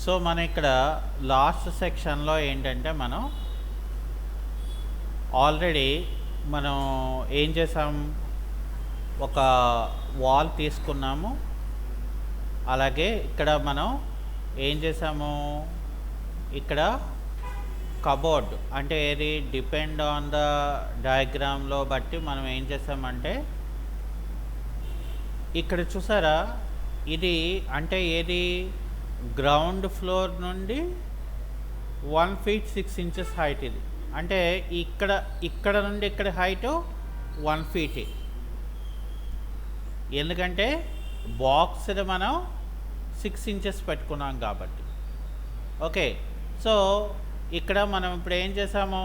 So మన ఇక్కడ last సెక్షన్లో ఏంటంటే మనం ఆల్రెడీ మనం ఏం చేసాం, ఒక వాల్ తీసుకున్నాము. అలాగే ఇక్కడ మనం ఏం చేసాము, ఇక్కడ కబోర్డ్ అంటే ఏది డిపెండ్ ఆన్ ద డయాగ్రామ్లో బట్టి మనం ఏం చేసామంటే ఇక్కడ చూసారా, ఇది అంటే ఏది గ్రౌండ్ ఫ్లోర్ నుండి 1 feet 6 inches హైట్. ఇది అంటే ఇక్కడ నుండి ఇక్కడ హైట్ 1 feet. ఎందుకంటే బాక్స్ని మనం 6 inches పెట్టుకున్నాం కాబట్టి. ఓకే, సో ఇక్కడ మనం ఇప్పుడు ఏం చేసాము,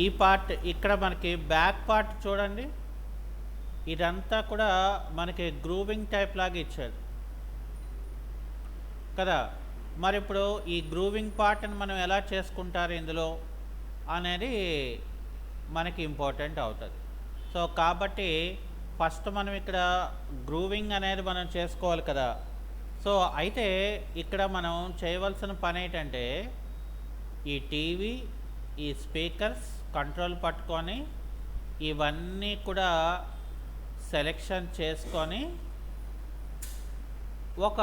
ఈ పార్ట్ ఇక్కడ మనకి బ్యాక్ పార్ట్ చూడండి, ఇదంతా కూడా మనకి గ్రూవింగ్ టైప్ లాగా ఇచ్చాడు కదా. మరి ఇప్పుడు ఈ గ్రూవింగ్ పార్ట్ని మనం ఎలా చేసుకుంటారు ఇందులో అనేది మనకి ఇంపార్టెంట్ అవుతుంది. సో కాబట్టి ఫస్ట్ మనం ఇక్కడ గ్రూవింగ్ అనేది మనం చేసుకోవాలి కదా. సో అయితే ఇక్కడ మనం చేయవలసిన పని ఏంటంటే ఈ టీవీ, ఈ స్పీకర్స్ కంట్రోల్ పట్టుకొని ఇవన్నీ కూడా సెలెక్షన్ చేసుకొని ఒక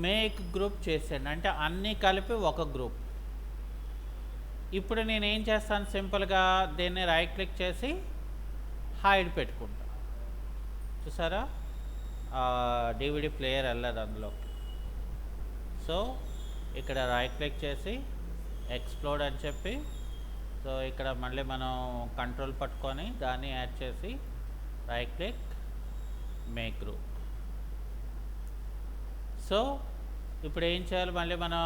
మేక్ గ్రూప్ చేసాను, అంటే అన్నీ కలిపి ఒక గ్రూప్. ఇప్పుడు నేను ఏం చేస్తాను, సింపుల్గా దీన్ని రైట్ క్లిక్ చేసి హైడ్ పెట్టుకుంటా. చూసారా, డివిడి ప్లేయర్ వెళ్ళదు అందులోకి. సో ఇక్కడ రైట్ క్లిక్ చేసి ఎక్స్ప్లోడ్ అని చెప్పి, సో ఇక్కడ మళ్ళీ మనం కంట్రోల్ పట్టుకొని దాన్ని యాడ్ చేసి right click make group. So ఇప్పుడు ఏం చేయాలి, మళ్ళీ మనం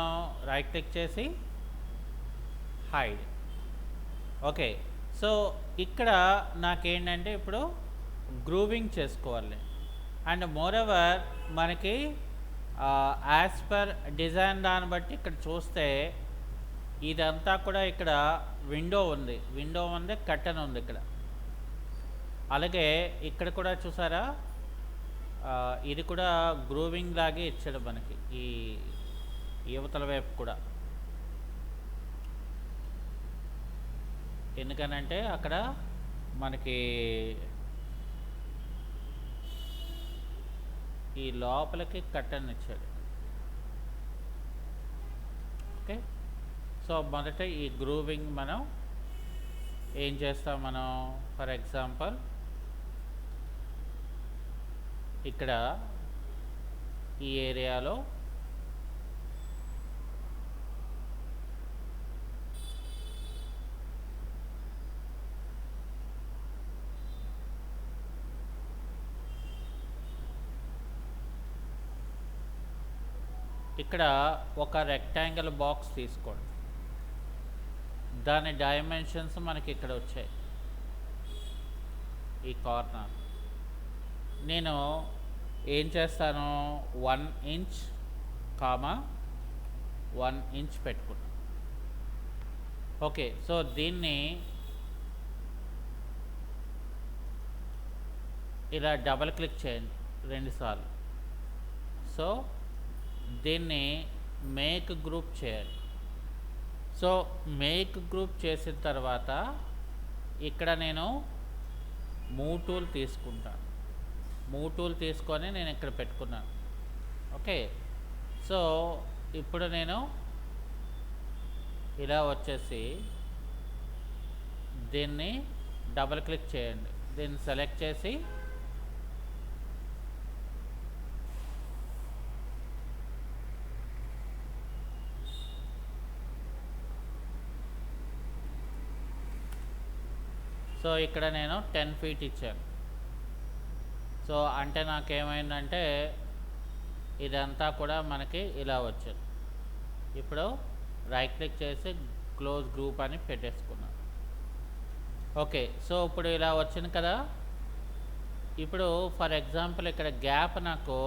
రైట్ క్లిక్ చేసి హైడ్. ఓకే, సో ఇక్కడ నాకేంటంటే ఇప్పుడు గ్రూవింగ్ చేసుకోవాలి. అండ్ మోర్ ఎవర్ మనకి యాజ్ పర్ డిజైన్ దాన్ని బట్టి ఇక్కడ చూస్తే ఇదంతా కూడా ఇక్కడ విండో ఉంది, కర్టన్ ఉంది ఇక్కడ. అలాగే ఇక్కడ కూడా చూసారా, ఇది కూడా గ్రూవింగ్ లాగే ఇచ్చాడు మనకి ఈ యువతల వైపు కూడా. ఎందుకనంటే అక్కడ మనకి ఈ లోపలికి కర్టన్ ఇచ్చాడు. ఓకే, సో మొదట ఈ గ్రూవింగ్ మనం ఏం చేస్తాం, మనం ఫర్ ఎగ్జాంపుల్ ఇక్కడ ఈ ఏరియాలో ఇక్కడ ఒక రెక్టాంగిల్ బాక్స్ తీసుకోండి, దాని డైమెన్షన్స్ మనకి ఇక్కడ వచ్చాయి. ఈ కార్నర్ నేను ఏం చేస్తాను, 1 inch, 1 inch పెట్టుకున్నాను. ఓకే, సో దీన్ని ఇలా డబల్ క్లిక్ చేయండి 2 సార్లు. సో దీన్ని మేక్ గ్రూప్ చేయాలి. సో మేక్ గ్రూప్ చేసిన తర్వాత ఇక్కడ నేను మూవ్ టూల్ తీసుకుంటాను. మూవ్ టూల్ తీసుకొని నేను ఇక్కడ పెట్టుకున్నాను. ఓకే, సో ఇప్పుడు నేను ఇలా వచ్చేసి దీన్ని డబల్ క్లిక్ చేయండి, దీన్ని సెలెక్ట్ చేసి సో ఇక్కడ నేను 10 feet ఇచ్చాను. సో అంటే నాకేమైందంటే ఇదంతా కూడా మనకి ఇలా వచ్చింది. ఇప్పుడు రైట్ క్లిక్ చేసి క్లోజ్ గ్రూప్ అని పెట్టేసుకున్నాను. ఓకే, సో ఇప్పుడు ఇలా వచ్చింది కదా. ఇప్పుడు ఫర్ ఎగ్జాంపుల్ ఇక్కడ గ్యాప్ నాకు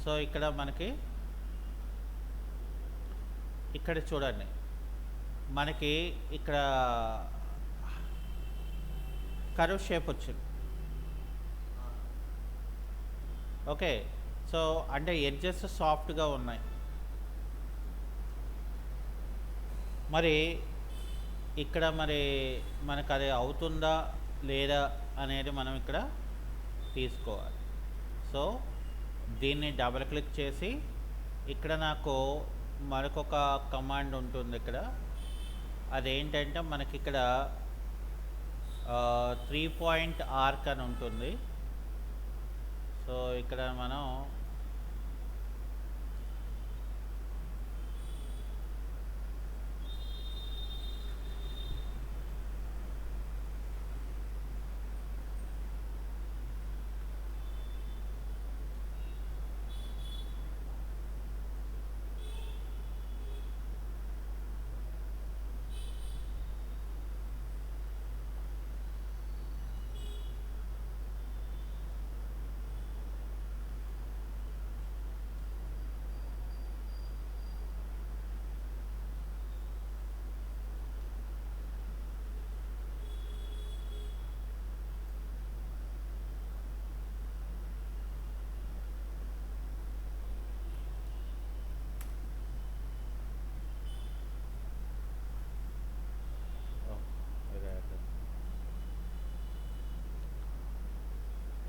సో ఇక్కడ మనకి ఇక్కడ చూడండి, మనకి ఇక్కడ కర్వ్ షేప్ వచ్చింది. ఓకే, సో అంటే ఎడ్జెస్ సాఫ్ట్గా ఉన్నాయి. మరి ఇక్కడ మరి మనకు అది అవుతుందా లేదా అనేది మనం ఇక్కడ తీసుకోవాలి. సో దీన్ని డబుల్ క్లిక్ చేసి ఇక్కడ నాకు మరొక కమాండ్ ఉంటుంది. ఇక్కడ అదేంటంటే మనకి ఇక్కడ 3 పాయింట్ ఆర్క్ అని ఉంటుంది. సో ఇక్కడ మనం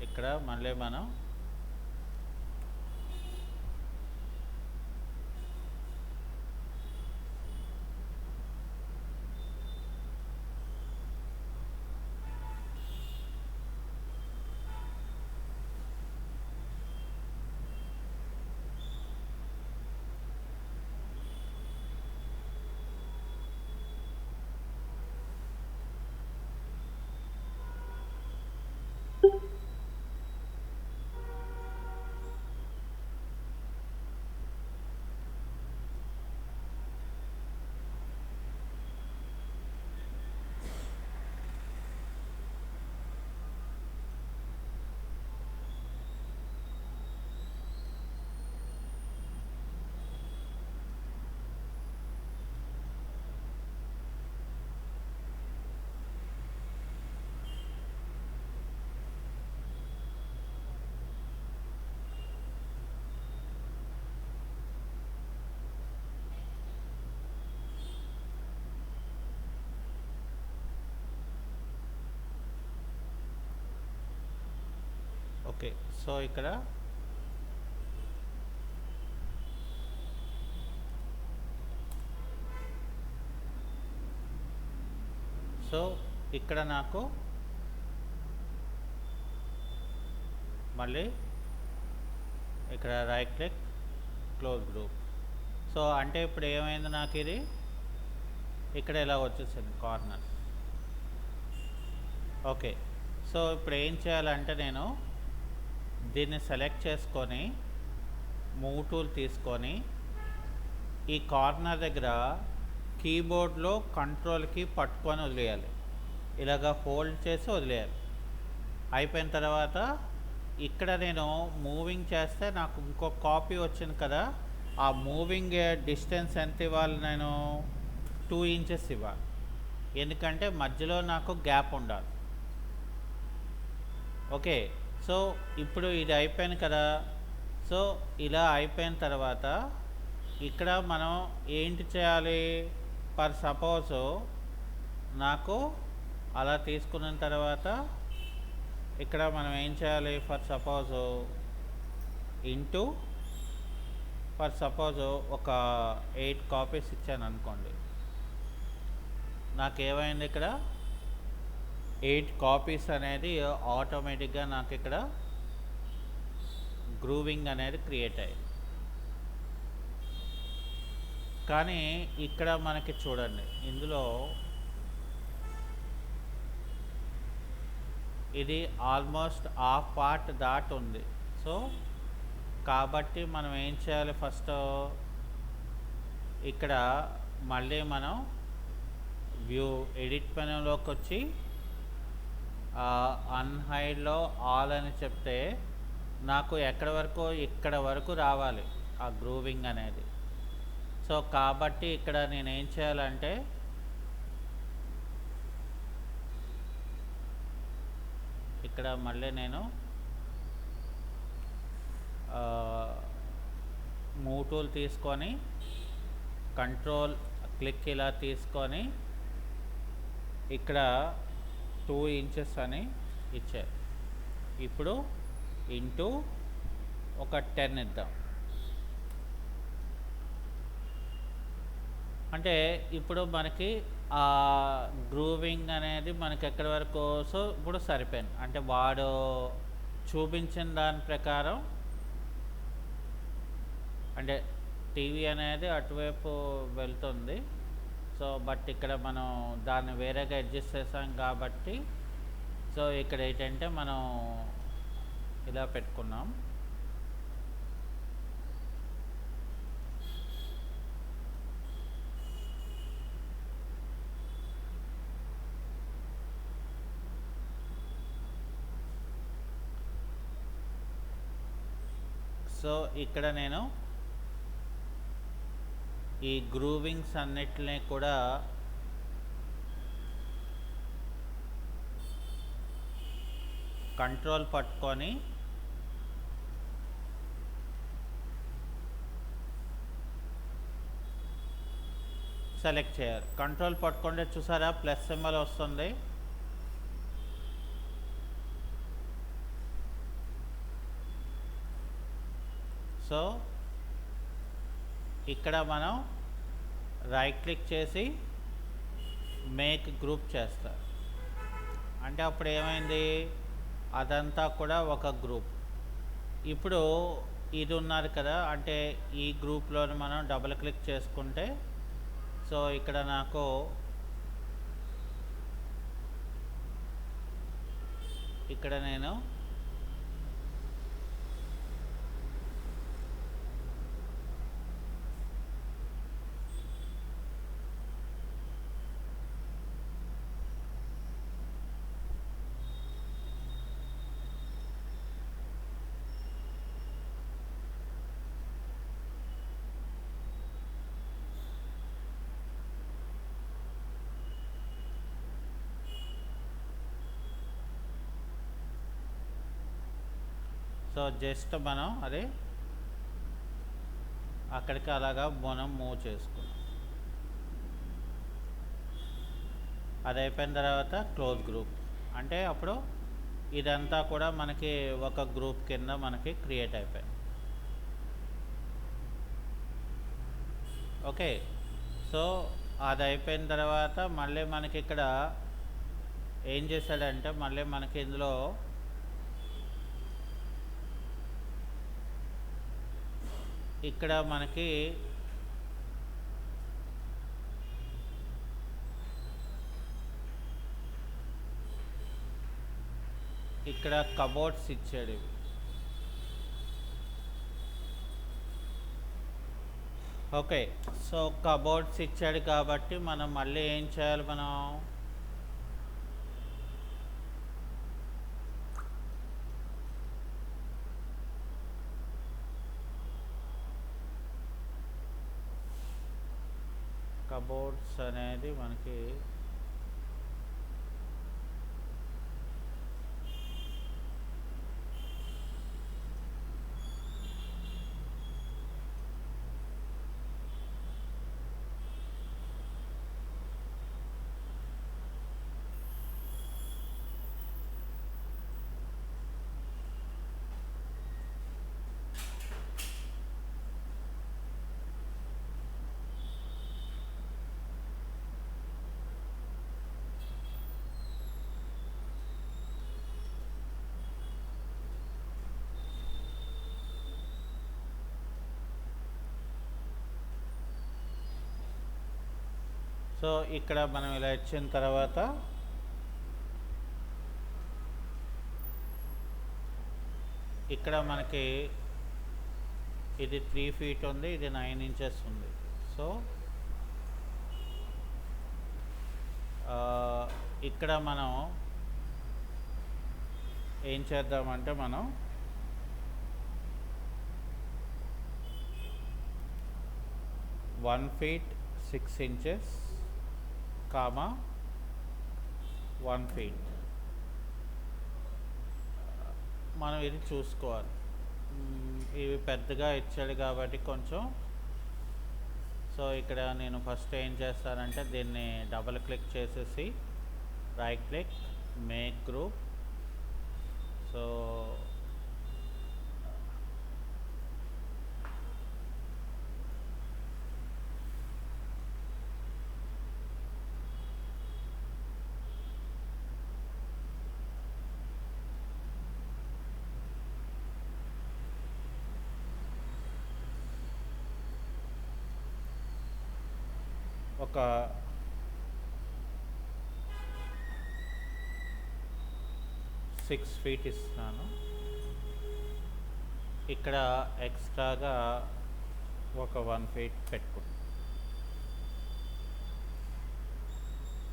ఇక్కడ మళ్ళీ మనం ఓకే, సో ఇక్కడ ఇక్కడ నాకు మళ్ళీ ఇక్కడ right click close group. So అంటే ఇప్పుడు ఏమైంది, నాకు ఇది ఇక్కడ ఇలా వచ్చేసింది కార్నర్. ఓకే, సో ఇప్పుడు ఏం చేయాలంటే నేను దీన్ని సెలెక్ట్ చేసుకొని మూవ్ టూల్ తీసుకొని ఈ కార్నర్ దగ్గర కీబోర్డ్లో కంట్రోల్కి పట్టుకొని వదిలేయాలి. ఇలాగా ఫోల్డ్ చేసి వదిలేయాలి. అయిపోయిన తర్వాత ఇక్కడ నేను మూవింగ్ చేస్తే నాకు ఇంకో కాపీ వచ్చింది కదా, ఆ మూవింగ్ డిస్టెన్స్ ఎంత ఇవ్వాలి, నేను 2 ఇంచెస్ ఇవ్వాలి. ఎందుకంటే మధ్యలో నాకు గ్యాప్ ఉండాలి. ఓకే, సో ఇప్పుడు ఇది అయిపోయింది కదా. సో ఇలా అయిపోయిన తర్వాత ఇక్కడ మనం ఏంటి చేయాలి, ఫర్ సపోజ్ నాకు అలా తీసుకున్న తర్వాత ఇక్కడ మనం ఏం చేయాలి, ఫర్ సపోజ్ ఫర్ సపోజ్ ఒక 8 కాపీస్ ఇచ్చాను అనుకోండి. నాకేమైంది, ఇక్కడ 8 కాపీస్ అనేది ఆటోమేటిక్గా నాకు ఇక్కడ గ్రూవింగ్ అనేది క్రియేట్ అయ్యింది. కానీ ఇక్కడ మనకి చూడండి, ఇందులో ఇది ఆల్మోస్ట్ హాఫ్ పార్ట్ దాటి ఉంది. సో కాబట్టి మనం ఏం చేయాలి, ఫస్ట్ ఇక్కడ మళ్ళీ మనం వ్యూ ఎడిట్ మెనూలోకి వచ్చి అన్హైడ్లో ఆల్ అని చెప్తే నాకు ఎక్కడి వరకు, ఇక్కడ వరకు రావాలి ఆ గ్రూవింగ్ అనేది. సో కాబట్టి ఇక్కడ నేను ఏం చేయాలంటే ఇక్కడ మళ్ళీ నేను మూవ్ టూల్ తీసుకొని కంట్రోల్ క్లిక్ ఇలా తీసుకొని ఇక్కడ 2 ఇంచెస్ అని ఇచ్చారు. ఇప్పుడు ఇంటూ ఒక 10 ఇద్దాం. అంటే ఇప్పుడు మనకి ఆ గ్రూవింగ్ అనేది మనకి ఎక్కడి వరకు, సో ఇప్పుడు సరిపోయింది. అంటే వాడు చూపించిన దాని ప్రకారం అంటే టీవీ అనేది అటువైపు వెళ్తుంది. సో బట్ ఇక్కడ మనం దాన్ని వేరేగా అడ్జస్ట్ చేసాం కాబట్టి సో ఇక్కడ ఏంటంటే మనం ఇలా పెట్టుకున్నాం. సో ఇక్కడ నేను ఈ గ్రూవింగ్స్ అన్నిటిని కూడా కంట్రోల్ పట్టుకొని సెలెక్ట్ చేయాలి. కంట్రోల్ పట్టుకుంటే చూసారా ప్లస్ సింబల్ వస్తుంది. సో ఇక్కడ మనం రైట్ క్లిక్ చేసి మేక్ గ్రూప్ చేస్తారు. అంటే అప్పుడు ఏమైంది, అదంతా కూడా ఒక గ్రూప్. ఇప్పుడు ఇది ఉన్నారు కదా, అంటే ఈ గ్రూప్లో మనం డబుల్ క్లిక్ చేసుకుంటే సో ఇక్కడ నాకు ఇక్కడ నేను సో జస్ట్ మనం అది అక్కడికి అలాగా మనం మూవ్ చేసుకున్నాం. అది అయిపోయిన తర్వాత క్లోజ్ గ్రూప్ అంటే అప్పుడు ఇదంతా కూడా మనకి ఒక గ్రూప్ కింద మనకి క్రియేట్ అయిపోయింది. ఓకే, సో అది అయిపోయిన తర్వాత మళ్ళీ మనకి ఇక్కడ ఏం చేశాడంటే మళ్ళీ మనకి ఇందులో ఇక్కడ మనకి ఇక్కడ కబోర్డ్స్ ఇచ్చాడు. ఓకే, సో కబోర్డ్స్ ఇచ్చాడు కాబట్టి మనం మళ్ళీ ఏం చేయాలి, మనం కబోర్డ్స్ అనేది మనకి సో ఇక్కడ మనం ఇలా ఇచ్చిన తర్వాత ఇక్కడ మనకి ఇది 3 feet ఉంది, ఇది 9 inches ఉంది. సో ఇక్కడ మనం ఏం చేద్దామంటే మనం (1 feet 6 inches, 1 feet). మనం ఇది చూసుకోవాలి. ఇవి పెద్దగా ఇచ్చాడు కాబట్టి కొంచెం. సో ఇక్కడ నేను ఫస్ట్ ఏం చేస్తానంటే దీన్ని డబుల్ క్లిక్ చేసేసి right click make group. So ఒక 6 feet ఇస్తున్నాను. ఇక్కడ ఎక్స్ట్రాగా ఒక 1 feet పెట్టుకుంటాను.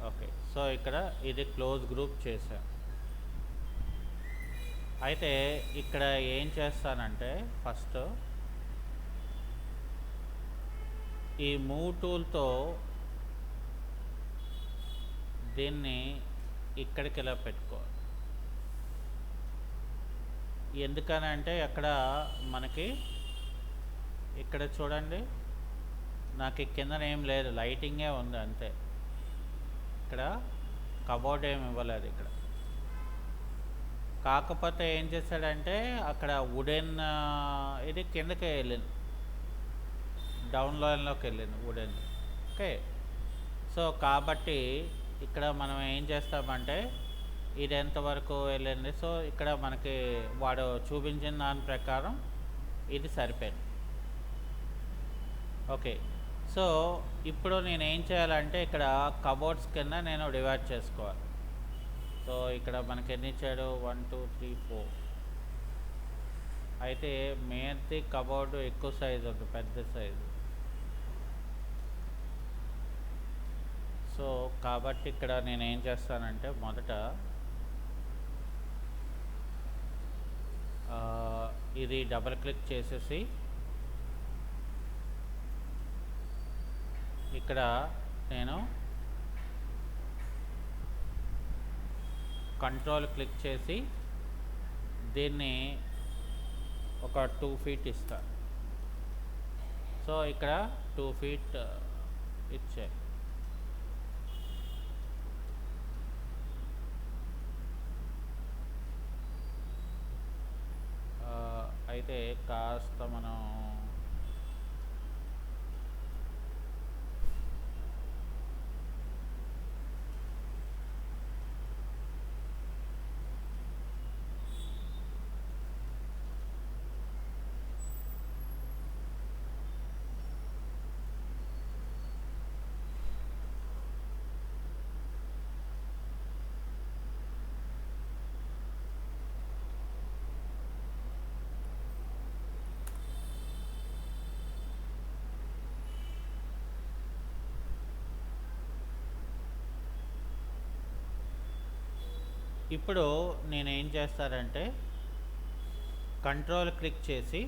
ఓకే, సో ఇక్కడ ఇది క్లోజ్ గ్రూప్ చేశాను. అయితే ఇక్కడ ఏం చేస్తానంటే ఫస్ట్ ఈ మూవ్ టూల్తో దీన్ని ఇక్కడికి ఇలా పెట్టుకోవాలి. ఎందుకనంటే అక్కడ మనకి ఇక్కడ చూడండి, నాకు కింద ఏం లేదు, లైటింగే ఉంది అంతే. ఇక్కడ కబోర్డ్ ఏమి ఇవ్వలేదు ఇక్కడ. కాకపోతే ఏం చేశాడంటే అక్కడ వుడెన్ ఇది కిందకే వెళ్ళింది, డౌన్ లైన్లోకి వెళ్ళింది వుడెన్. ఓకే, సో కాబట్టి ఇక్కడ మనం ఏం చేస్తామంటే ఇది ఎంతవరకు వెళ్ళింది. సో ఇక్కడ మనకి వాడు చూపించిన దాని ప్రకారం ఇది సరిపోయింది. ఓకే, సో ఇప్పుడు నేను ఏం చేయాలంటే ఇక్కడ కబోర్డ్స్ కింద నేను డివైడ్ చేసుకోవాలి. సో ఇక్కడ మనకి ఎన్ని ఇచ్చాడు, 1 2 3 4. అయితే మేది కబోర్డు ఎక్కువ సైజు ఉంది, పెద్ద సైజు. సో కాబట్టి ఇక్కడ నేను ఏం చేస్తానంటే మొదట ఇది డబుల్ క్లిక్ చేసేసి ఇక్కడ నేను కంట్రోల్ క్లిక్ చేసి దీన్ని ఒక 2 feet ఇస్తాను. సో ఇక్కడ 2 feet ఇచ్చే. అయితే కాస్త మనం ఇప్పుడు నేనేం చేస్తానంటే కంట్రోల్ క్లిక్ చేసి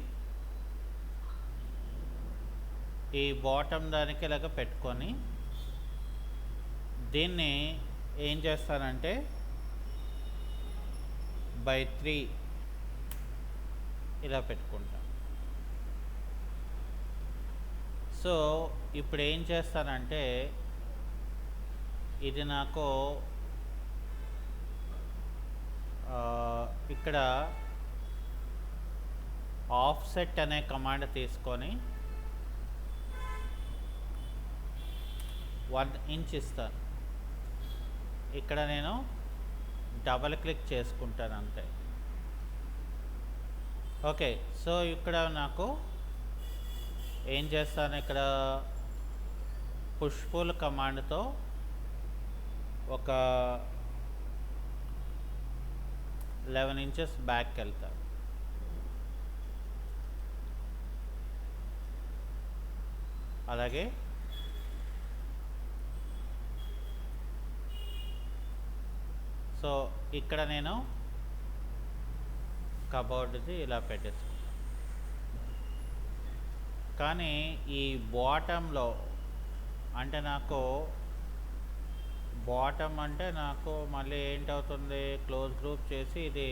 ఈ బాటమ్ దానికి ఇలాగ పెట్టుకొని దీన్ని ఏం చేస్తానంటే by 3 ఇలా పెట్టుకుంటా. సో ఇప్పుడు ఏం చేస్తానంటే ఇది నాకు ఇక్కడ ఆఫ్సెట్ అనే కమాండ్ తీసుకొని 1 inch ఇస్తాను. ఇక్కడ నేను డబల్ క్లిక్ చేసుకుంటాను అంతే. ఓకే, సో ఇక్కడ నాకు ఏం చేస్తాను, ఇక్కడ పుష్ పుల్ కమాండ్తో ఒక 11 inches బ్యాక్కి వెళ్తాను. అలాగే సో ఇక్కడ నేను కబోర్డ్ది ఇలా పెట్టేసుకుంటాను. కానీ ఈ బాటంలో అంటే నాకు బాటమ్ అంటే నాకు మళ్ళీ ఏంటవుతుంది, క్లోజ్ గ్రూప్ చేసి ఇది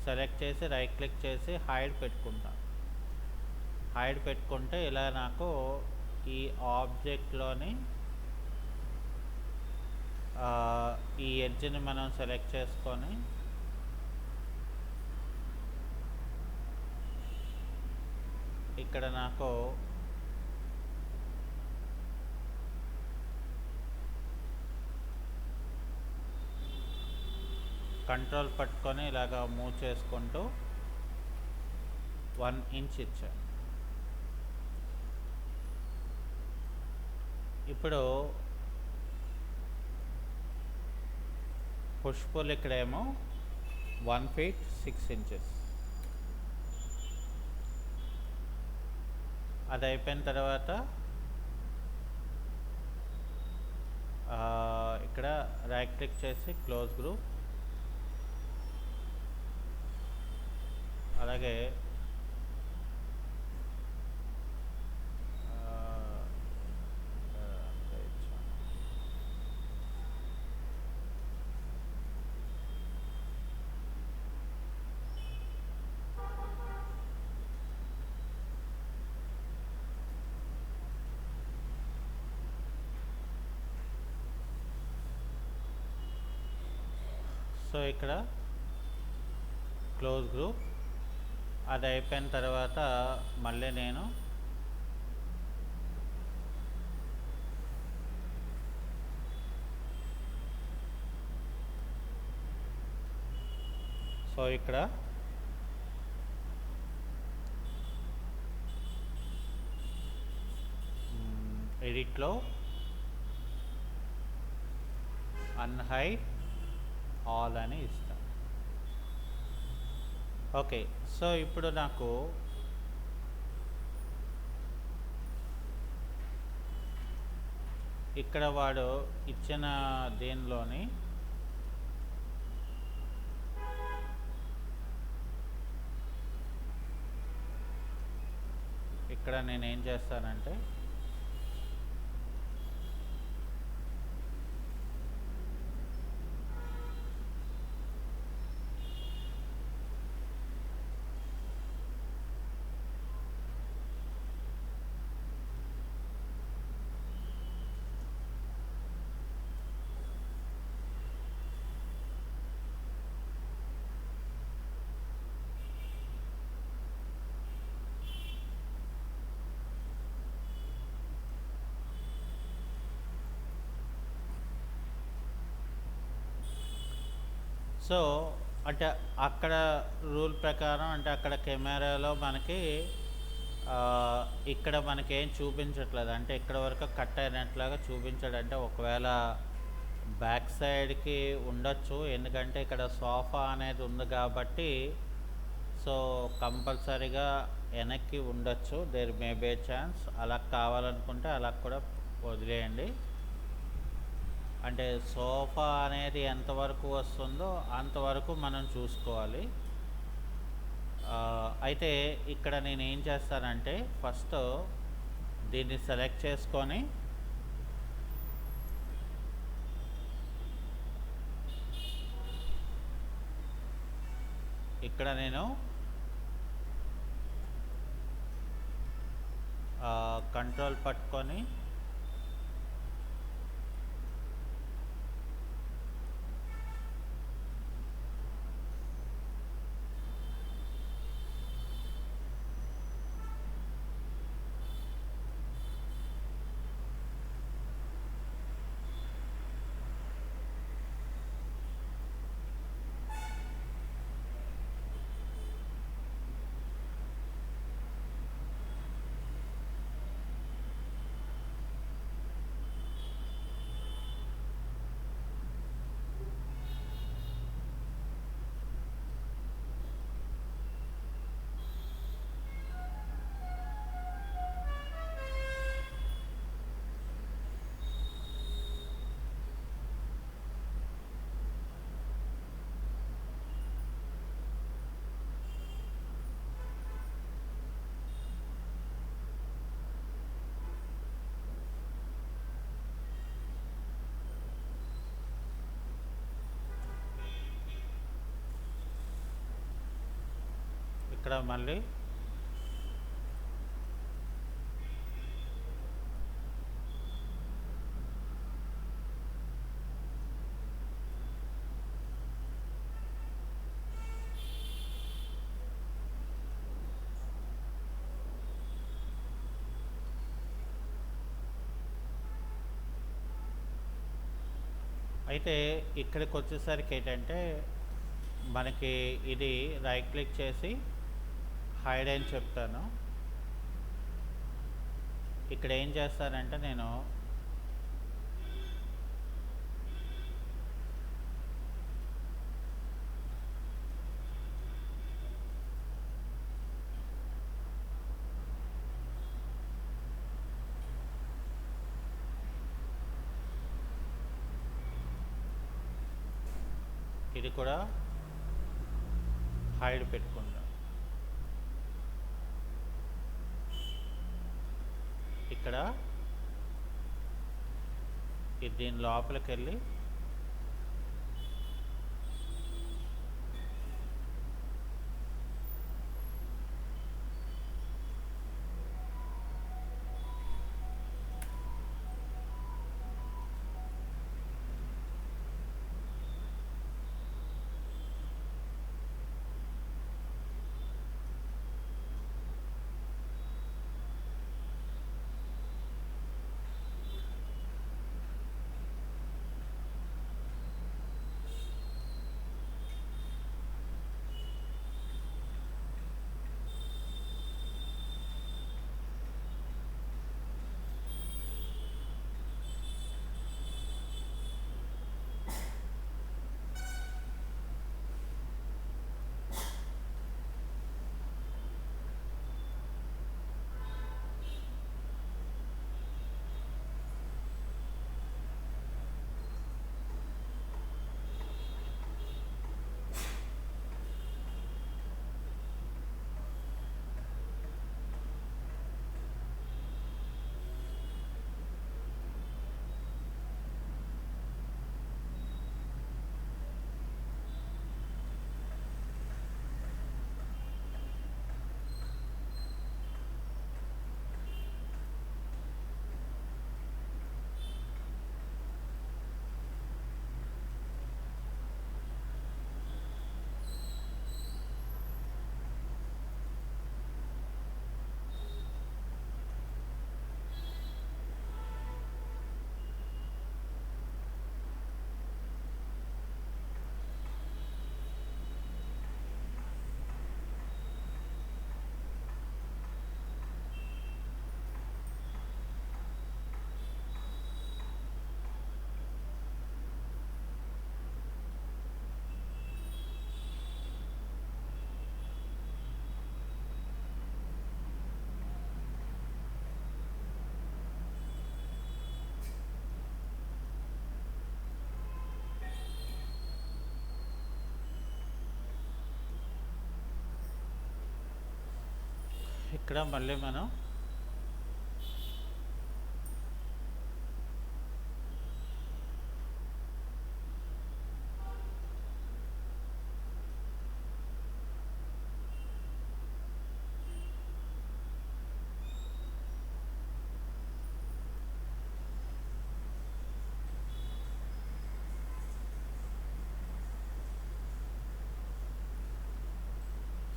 సెలెక్ట్ చేసి రైట్ క్లిక్ చేసి హైడ్ పెట్టుకుంటా. హైడ్ పెట్టుకుంటే ఇలా నాకు ఈ ఆబ్జెక్ట్లోని ఈ ఎడ్జ్ని మనం సెలెక్ట్ చేసుకొని ఇక్కడ నాకు కంట్రోల్ పట్టుకొని ఇలాగా మూవ్ చేసుకుంటూ 1 ఇంచ్ ఇచ్చాను. ఇప్పుడు పుష్ పుల్ ఇక్కడేమో 1 feet 6 inches. అది అయిపోయిన తర్వాత ఇక్కడ రైట్ క్లిక్ చేసి క్లోజ్ గ్రూప్, అలాగే సో ఇక్కడ క్లోజ్ గ్రూప్. అది అయిపోయిన తర్వాత మళ్ళీ నేను సో ఇక్కడ ఎడిట్లో అన్హైడ్ ఆల్ అని ఇస్తాను. ఓకే, సో ఇప్పుడు నాకు ఇక్కడ వాడు ఇచ్చిన దీనిలోని ఇక్కడ నేనేం చేస్తానంటే సో అంటే అక్కడ రూల్ ప్రకారం అంటే అక్కడ కెమెరాలో మనకి ఇక్కడ మనకేం చూపించట్లేదు, అంటే ఇక్కడ వరకు కట్ అయినట్లాగా చూపించాడంటే ఒకవేళ బ్యాక్ సైడ్కి ఉండొచ్చు, ఎందుకంటే ఇక్కడ సోఫా అనేది ఉంది కాబట్టి. సో కంపల్సరీగా వెనక్కి ఉండొచ్చు, దేర్ మే బే ఛాన్స్. అలా కావాలనుకుంటే అలా కూడా వదిలేయండి. అంటే సోఫా అనేది ఎంతవరకు వస్తుందో అంతవరకు మనం చూసుకోవాలి. అయితే ఇక్కడ నేను ఏం చేస్తానంటే ఫస్ట్ దీన్ని సెలెక్ట్ చేసుకొని ఇక్కడ నేను కంట్రోల్ పట్టుకొని ఇక్కడ మళ్ళీ అయితే ఇక్కడికి వచ్చేసరికి ఏంటంటే మనకి ఇది రైట్ క్లిక్ చేసి హైడ్ అని చెప్తాను. ఇక్కడ ఏం చేస్తానంటే నేను ఇది కూడా హైడ్ పెట్టుకుందాం. ఇక్కడ ఇది దీని లోపలికి వెళ్ళి ఇక్కడ మళ్ళీ మనం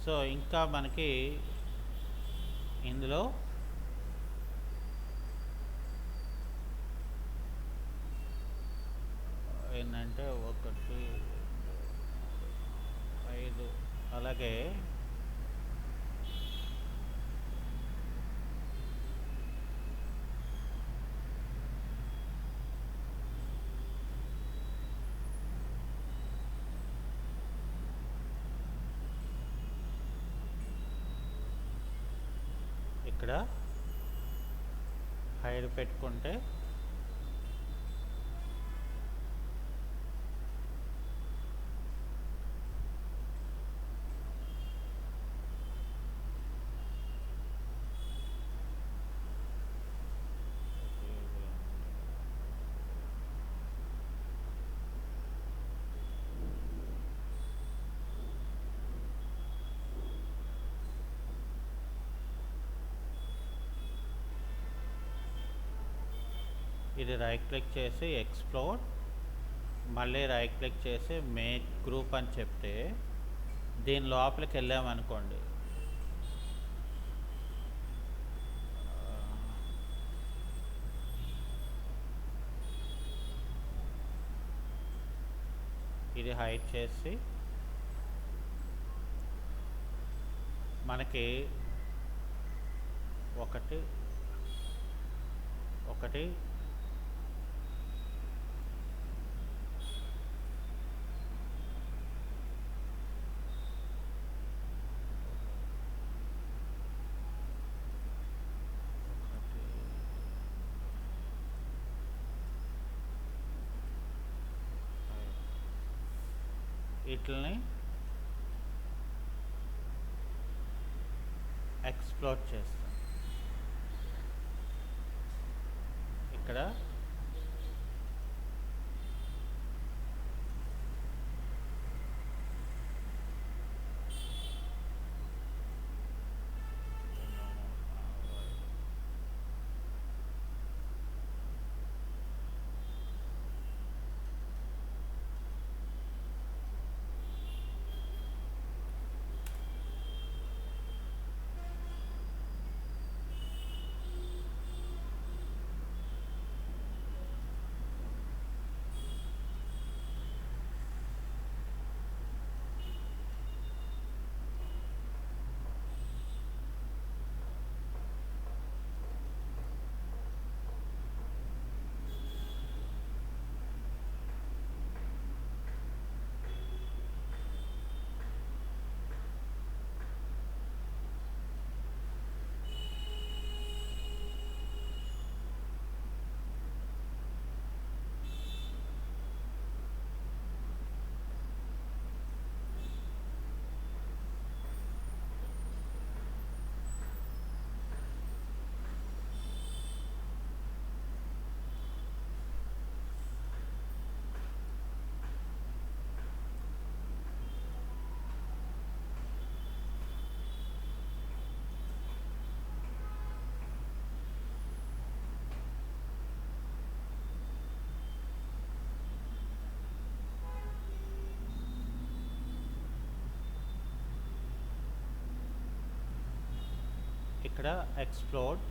సో ఇంకా మనకి ఇందులో ఏంటంటే 1 5 అలాగే ఇక్కడ హైడ్ పెట్టుకుంటే ఇది రైట్ క్లిక్ చేసి ఎక్స్ప్లోర్, మళ్ళీ రైట్ క్లిక్ చేసి మేక్ గ్రూప్ అని చెప్తే దీని లోపలికి వెళ్ళామనుకోండి, ఇది హైడ్ చేసి మనకి ఒకటి ఒకటి వీటిని ఎక్స్ప్లోర్ చేస్తాం. ఇక్కడ ఇక్కడ ఎక్స్ప్లోర్,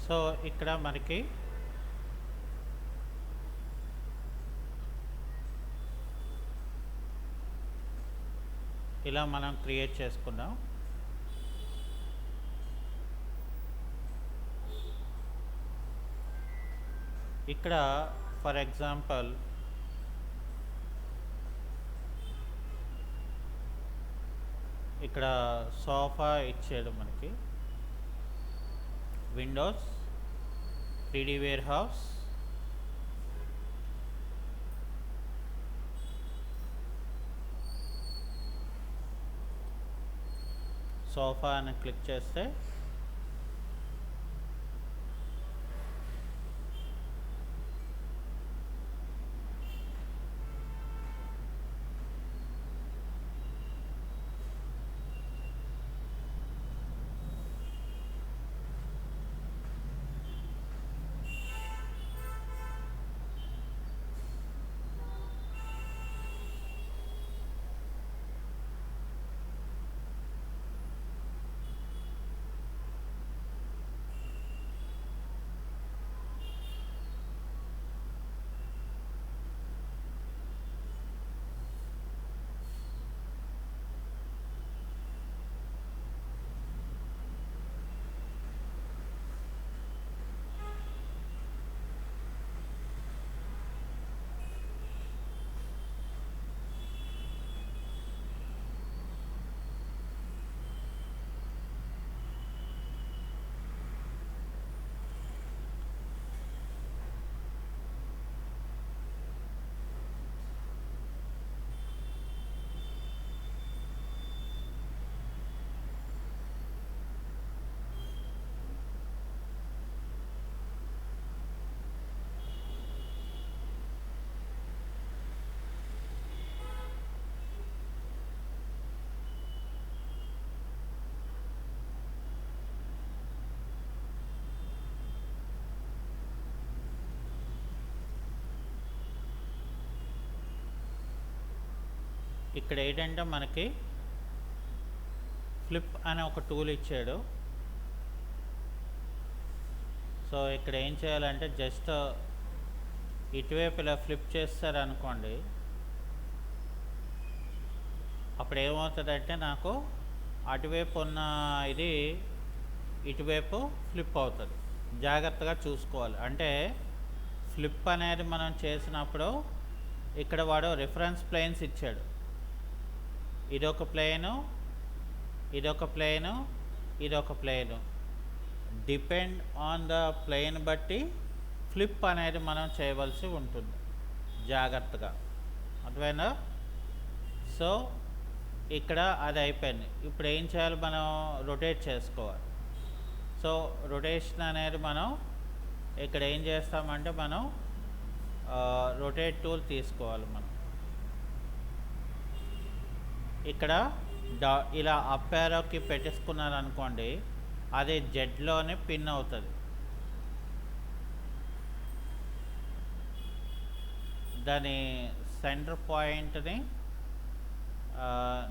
సో ఇక్కడ మనకి ఇలా మనం క్రియేట్ చేసుకున్నాం. ఇక్కడ ఫర్ ఎగ్జాంపుల్ ఇక్కడ సోఫా ఇచ్చాడు మనకి. Windows 3D warehouse, sofa అని క్లిక్ చేస్తే ఇక్కడ ఏంటంటే మనకి ఫ్లిప్ అనే ఒక టూల్ ఇచ్చాడు. సో ఇక్కడ ఏం చేయాలంటే జస్ట్ ఇటువైపు ఇలా ఫ్లిప్ చేస్తారనుకోండి, అప్పుడు ఏమవుతుందంటే నాకు అటువైపు ఉన్న ఇది ఇటువైపు ఫ్లిప్ అవుతుంది. జాగ్రత్తగా చూసుకోవాలి. అంటే ఫ్లిప్ అనేది మనం చేసినప్పుడు ఇక్కడ వాడు రిఫరెన్స్ ప్లేన్స్ ఇచ్చాడు. ఇదొక ప్లేను, ఇదొక ప్లేను, ఇదొక plane. Depend on the plane బట్టి ఫ్లిప్ అనేది మనం చేయవలసి ఉంటుంది జాగ్రత్తగా. అర్థమైందా? సో ఇక్కడ అది అయిపోయింది. ఇప్పుడు ఏం చేయాలి, మనం రొటేట్ చేసుకోవాలి. సో రొటేషన్ అనేది మనం ఇక్కడ ఏం చేస్తామంటే మనం రొటేట్ టూల్ తీసుకోవాలి. మనం ఇక్కడ ఇలా అప్ యారోకి పెట్టేసుకున్నారనుకోండి, అది జెడ్లోనే పిన్ అవుతుంది. దాని సెంటర్ పాయింట్ని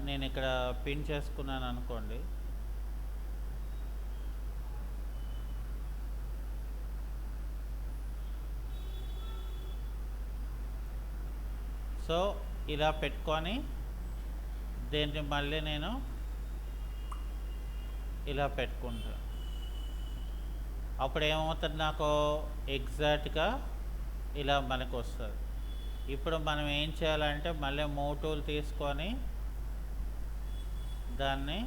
నేను ఇక్కడ పిన్ చేసుకున్నాను అనుకోండి. సో ఇలా పెట్టుకొని దీన్ని మళ్ళీ నేను ఇలా పెట్టుకుంటాను. అప్పుడు ఏమవుతుంది, నాకు ఎగ్జాక్ట్గా ఇలా మనకు వస్తుంది. ఇప్పుడు మనం ఏం చేయాలంటే మళ్ళీ మూవ్ టూల్ తీసుకొని దాన్ని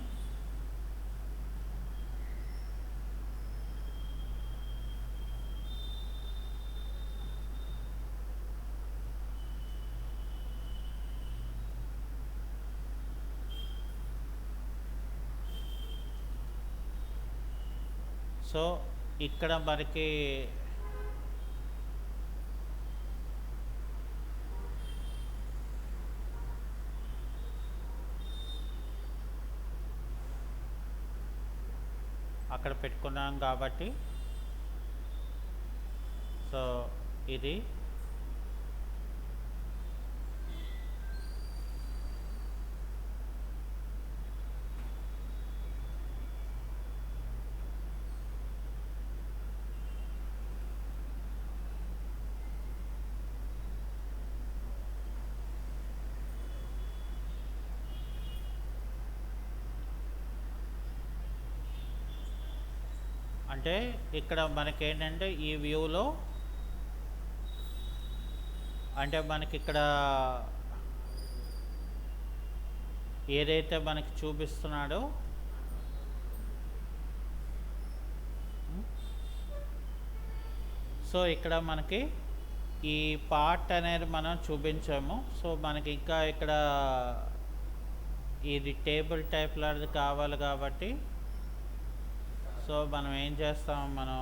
సో ఇక్కడ మనకి అక్కడ పెట్టుకున్నాం కాబట్టి సో ఇది అంటే ఇక్కడ మనకేంటంటే ఈ వ్యూలో అంటే మనకి ఇక్కడ ఏదైతే మనకి చూపిస్తున్నాడో సో ఇక్కడ మనకి ఈ పార్ట్ అనేది మనం చూపించాము. సో మనకి ఇంకా ఇక్కడ ఇది టేబుల్ టైప్ లాంటిది కావాలి కాబట్టి సో మనం ఏం చేస్తాం, మనం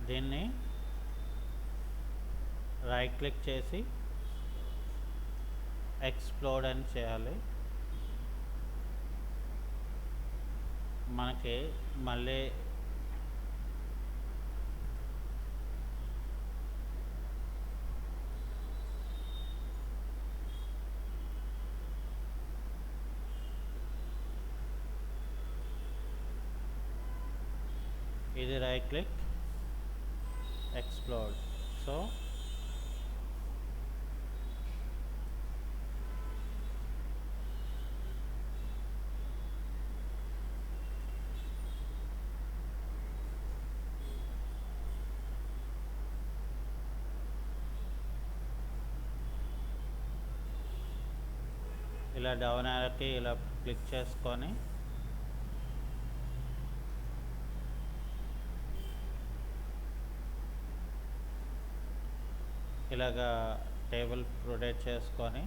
దీన్ని రైట్ క్లిక్ చేసి ఎక్స్ప్లోడ్ అని చేయాలి. మనకి మళ్ళీ ఇది రైట్ క్లిక్ ఎక్స్ప్లోడ్. సో ఇలా డౌన్ యారోకి ఇలా క్లిక్ చేసుకొని ఇలాగా టేబుల్ రొటేట్ చేసుకొని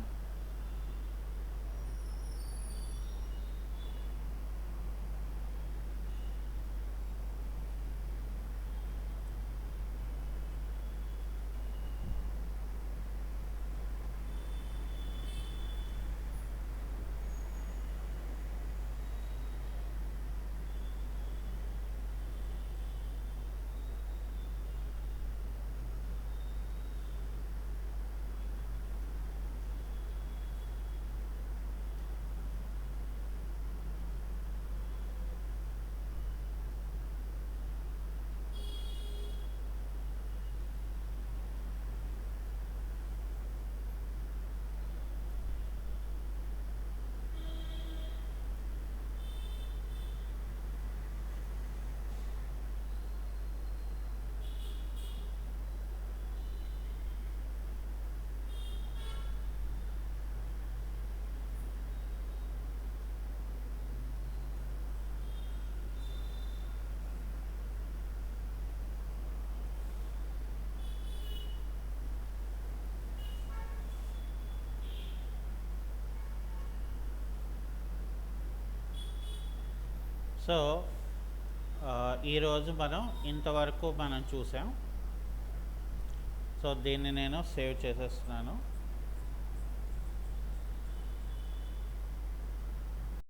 సో ఈరోజు మనం ఇంతవరకు మనం చూసాం. సో దీన్ని నేను సేవ్ చేసేస్తున్నాను.